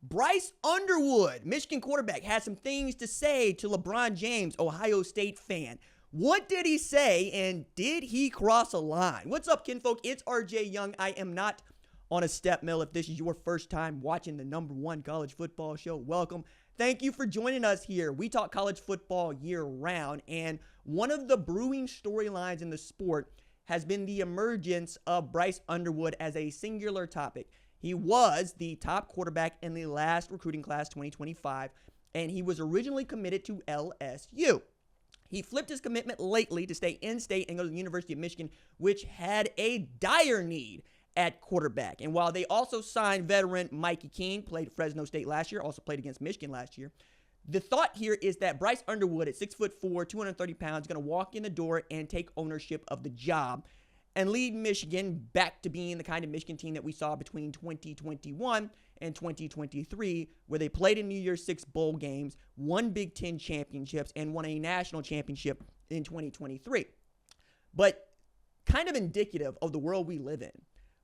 Bryce Underwood, Michigan quarterback, had some things to say to LeBron James, Ohio State fan. What did he say, and did he cross a line? What's up, kinfolk? It's RJ Young. I am not on a step mill. If this is your first time watching the #1 college football show, welcome. Thank you for joining us here. We talk college football year round, and one of the brewing storylines in the sport has been the emergence of Bryce Underwood as a singular topic. He was the top quarterback in the last recruiting class 2025, and he was originally committed to LSU. He flipped his commitment lately to stay in-state and go to the University of Michigan, which had a dire need at quarterback. And while they also signed veteran Mikey King, played at Fresno State last year, also played against Michigan last year, the thought here is that Bryce Underwood at 6'4", 230 pounds, is going to walk in the door and take ownership of the job and lead Michigan back to being the kind of Michigan team that we saw between 2021 and 2023, where they played in New Year's Six bowl games, won Big Ten championships, and won a national championship in 2023. But kind of indicative of the world we live in,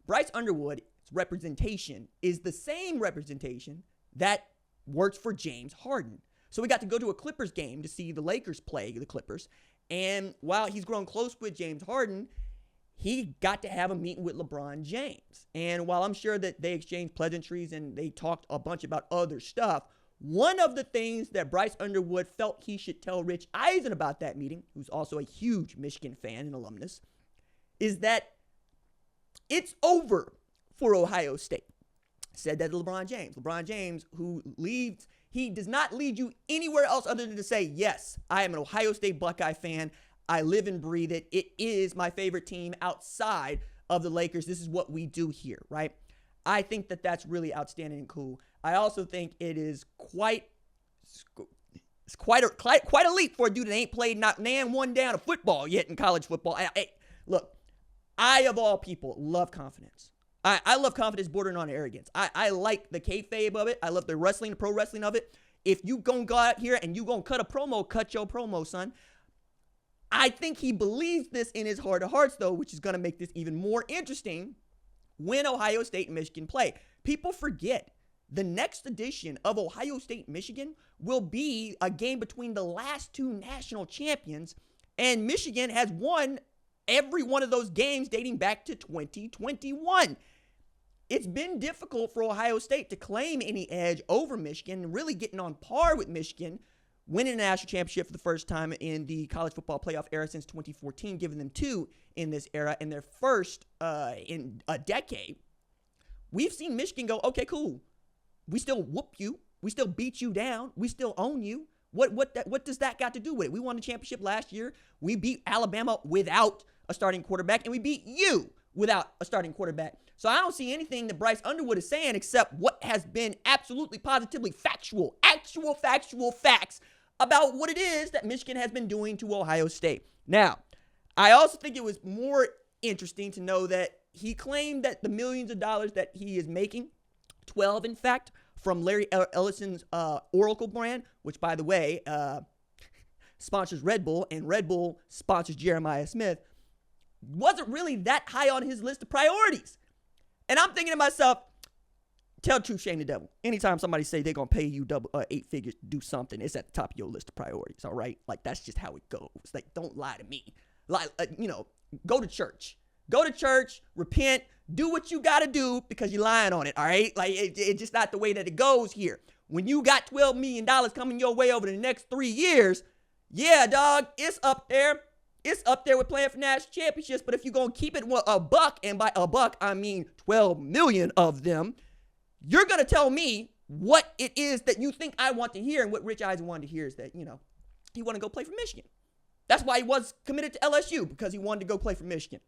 Bryce Underwood's representation is the same representation that works for James Harden. So we got to go to a Clippers game to see the Lakers play the Clippers. And while he's grown close with James Harden, he got to have a meeting with LeBron James. And while I'm sure that they exchanged pleasantries and they talked a bunch about other stuff, one of the things that Bryce Underwood felt he should tell Rich Eisen about that meeting, who's also a huge Michigan fan and alumnus, is that it's over for Ohio State. Said that to LeBron James. LeBron James, who leads, he does not lead you anywhere else other than to say, yes, I am an Ohio State Buckeye fan. I live and breathe it. It is my favorite team outside of the Lakers. This is what we do here, right? I think that that's really outstanding and cool. I also think it is quite a leap for a dude that ain't played not nan one down of football yet in college football. Look, I, of all people, love confidence. I love confidence bordering on arrogance. I like the kayfabe of it. I love the wrestling, the pro wrestling of it. If you gonna go out here and you gonna cut your promo, son. I think he believes this in his heart of hearts, though, which is going to make this even more interesting when Ohio State and Michigan play. People forget the next edition of Ohio State Michigan will be a game between the last two national champions, and Michigan has won every one of those games dating back to 2021. It's been difficult for Ohio State to claim any edge over Michigan and really getting on par with Michigan, winning a national championship for the first time in the college football playoff era since 2014, giving them two in this era and their first in a decade. We've seen Michigan go, okay, cool. We still whoop you. We still beat you down. We still own you. What does that got to do with it? We won the championship last year. We beat Alabama without a starting quarterback, and we beat you without a starting quarterback. So I don't see anything that Bryce Underwood is saying except what has been absolutely positively factual, actual factual facts about what it is that Michigan has been doing to Ohio State. Now, I also think it was more interesting to know that he claimed that the millions of dollars that he is making, 12 in fact, from Larry Ellison's Oracle brand, which by the way, sponsors Red Bull, and Red Bull sponsors Jeremiah Smith, wasn't really that high on his list of priorities. And I'm thinking to myself, tell the truth, shame the devil. Anytime somebody say they're going to pay you 8 figures to do something, it's at the top of your list of priorities, all right? Like, that's just how it goes. Like, don't lie to me. Like, go to church. Go to church, repent, do what you got to do because you're lying on it, all right? Like, it's just not the way that it goes here. When you got $12 million coming your way over the next 3 years, yeah, dog, it's up there. It's up there with playing for national championships, but if you're going to keep it a buck, and by a buck, I mean 12 million of them, you're going to tell me what it is that you think I want to hear. And what Rich Eisen wanted to hear is that, he wanted to go play for Michigan. That's why he was committed to LSU, because he wanted to go play for Michigan.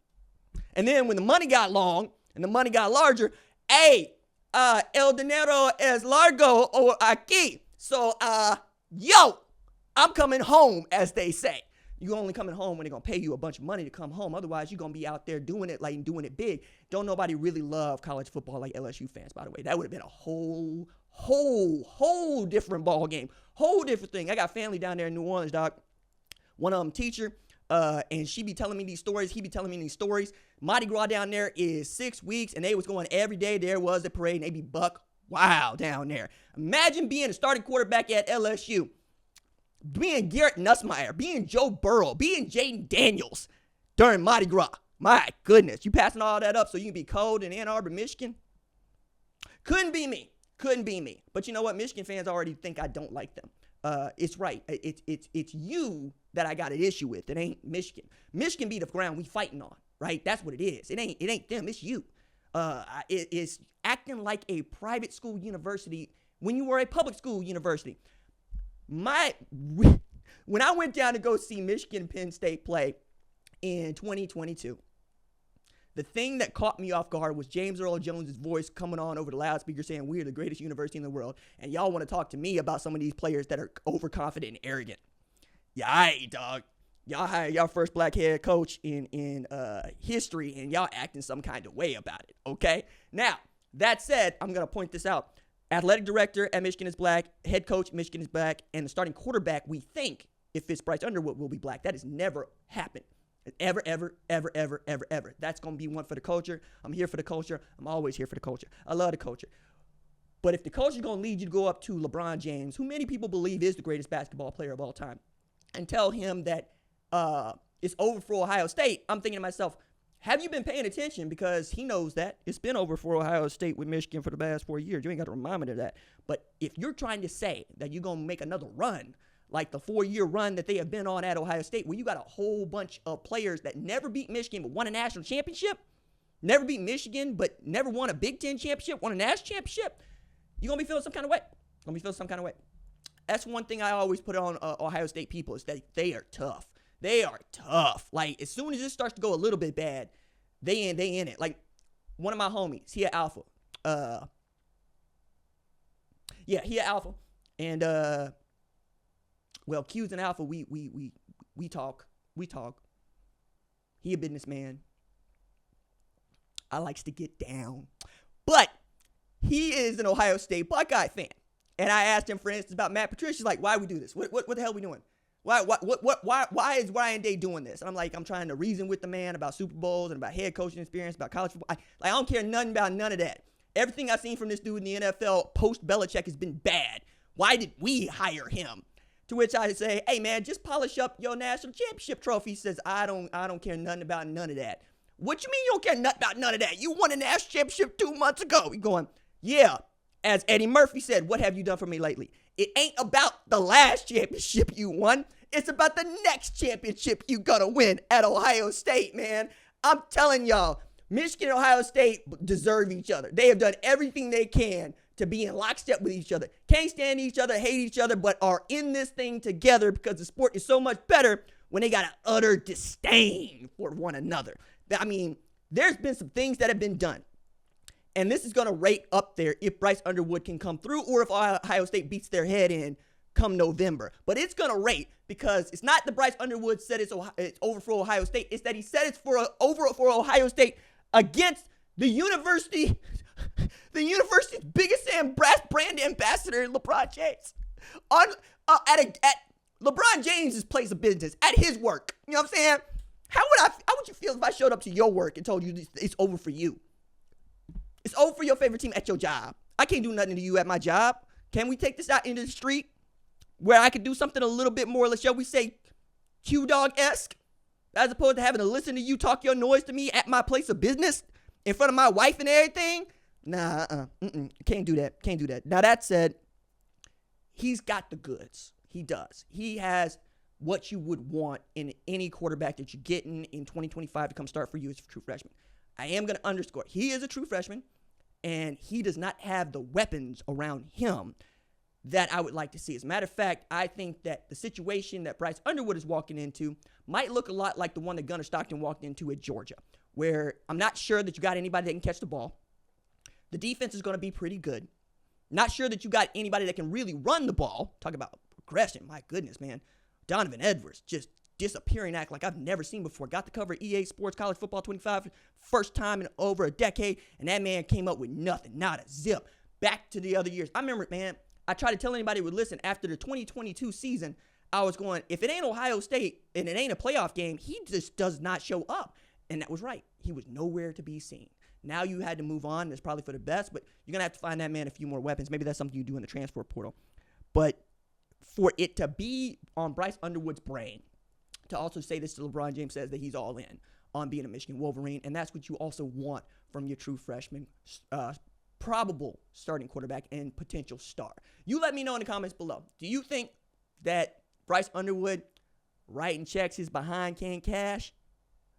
And then when the money got long and the money got larger, hey, el dinero es largo o aquí. So, I'm coming home, as they say. You're only coming home when they're going to pay you a bunch of money to come home. Otherwise, you're going to be out there doing it doing it big. Don't nobody really love college football like LSU fans, by the way. That would have been a whole different ball game. Whole different thing. I got family down there in New Orleans, dog. One of them teacher, and she be telling me these stories. He be telling me these stories. Mardi Gras down there is 6 weeks, and they was going every day. There was a parade, and they be buck wild down there. Imagine being a starting quarterback at LSU, being Garrett Nussmeier, being Joe Burrow, being Jaden Daniels during Mardi Gras. My goodness, you passing all that up so you can be cold in Ann Arbor, Michigan? Couldn't be me. But you know what? Michigan fans already think I don't like them. It's right. It's you that I got an issue with. It ain't Michigan. Michigan be the ground we fighting on, right? That's what it is. It ain't them. It's you. It is acting like a private school university when you were a public school university. When I went down to go see Michigan Penn State play in 2022, the thing that caught me off guard was James Earl Jones' voice coming on over the loudspeaker saying, "We are the greatest university in the world, and y'all want to talk to me about some of these players that are overconfident and arrogant." Yeah, all right, dog. Y'all hired y'all first black head coach in history, and y'all acting some kind of way about it, okay? Now, that said, I'm going to point this out. Athletic director at Michigan is black, head coach at Michigan is black, and the starting quarterback, we think, if it's Bryce Underwood, will be black. That has never happened. Ever. That's going to be one for the culture. I'm here for the culture. I'm always here for the culture. I love the culture. But if the culture is going to lead you to go up to LeBron James, who many people believe is the greatest basketball player of all time, and tell him that it's over for Ohio State, I'm thinking to myself, have you been paying attention? Because he knows that. It's been over for Ohio State with Michigan for the past 4 years. You ain't got to remind me of that. But if you're trying to say that you're going to make another run, like the 4-year run that they have been on at Ohio State, where you got a whole bunch of players that never beat Michigan but won a national championship, never beat Michigan but never won a Big Ten championship, won a national championship, you're going to be feeling some kind of way. That's one thing I always put on Ohio State people is that they are tough. They are tough. Like, as soon as it starts to go a little bit bad, they in it. Like, one of my homies, he at Alpha. He at Alpha. And, well, Q's and Alpha, we talk. He a businessman. I likes to get down. But he is an Ohio State Buckeye fan. And I asked him, for instance, about Matt Patricia. He's like, why we do this? What the hell are we doing? Why is Ryan Day doing this? And I'm like, I'm trying to reason with the man about Super Bowls and about head coaching experience, about college football. I don't care nothing about none of that. Everything I've seen from this dude in the NFL post-Belichick has been bad. Why did we hire him? To which I say, hey, man, just polish up your national championship trophy. He says, I don't care nothing about none of that. What you mean you don't care nothing about none of that? You won a national championship 2 months ago. He going, yeah. As Eddie Murphy said, what have you done for me lately? It ain't about the last championship you won. It's about the next championship you gonna win at Ohio State, man. I'm telling y'all, Michigan and Ohio State deserve each other. They have done everything they can to be in lockstep with each other. Can't stand each other, hate each other, but are in this thing together because the sport is so much better when they got an utter disdain for one another. I mean, there's been some things that have been done. And this is going to rate up there if Bryce Underwood can come through or if Ohio State beats their head in come November. But it's going to rate because it's not that Bryce Underwood said it's over for Ohio State. It's that he said it's over for Ohio State against the university's biggest and brass brand ambassador, LeBron James. At LeBron James' place of business, at his work. You know what I'm saying? How would you feel if I showed up to your work and told you it's over for you? It's over for your favorite team at your job. I can't do nothing to you at my job. Can we take this out into the street where I could do something a little bit more, shall we say, Q-Dog-esque, as opposed to having to listen to you talk your noise to me at my place of business in front of my wife and everything? Nah, can't do that. Now, that said, he's got the goods. He does. He has what you would want in any quarterback that you're getting in 2025 to come start for you as a true freshman. I am going to underscore, he is a true freshman, and he does not have the weapons around him that I would like to see. As a matter of fact, I think that the situation that Bryce Underwood is walking into might look a lot like the one that Gunnar Stockton walked into at Georgia, where I'm not sure that you got anybody that can catch the ball. The defense is going to be pretty good. Not sure that you got anybody that can really run the ball. Talk about progression. My goodness, man. Donovan Edwards just disappearing act like I've never seen before. Got to cover EA Sports College Football 25 first time in over a decade, and that man came up with nothing, not a zip. Back to the other years. I remember, man, I tried to tell anybody who would listen after the 2022 season, I was going, if it ain't Ohio State and it ain't a playoff game, he just does not show up. And that was right. He was nowhere to be seen. Now you had to move on. That's probably for the best, but you're going to have to find that man a few more weapons. Maybe that's something you do in the transfer portal. But for it to be on Bryce Underwood's brain, to also say this to LeBron James says that he's all in on being a Michigan Wolverine, and that's what you also want from your true freshman, probable starting quarterback and potential star. You let me know in the comments below. Do you think that Bryce Underwood writing checks his behind can't cash?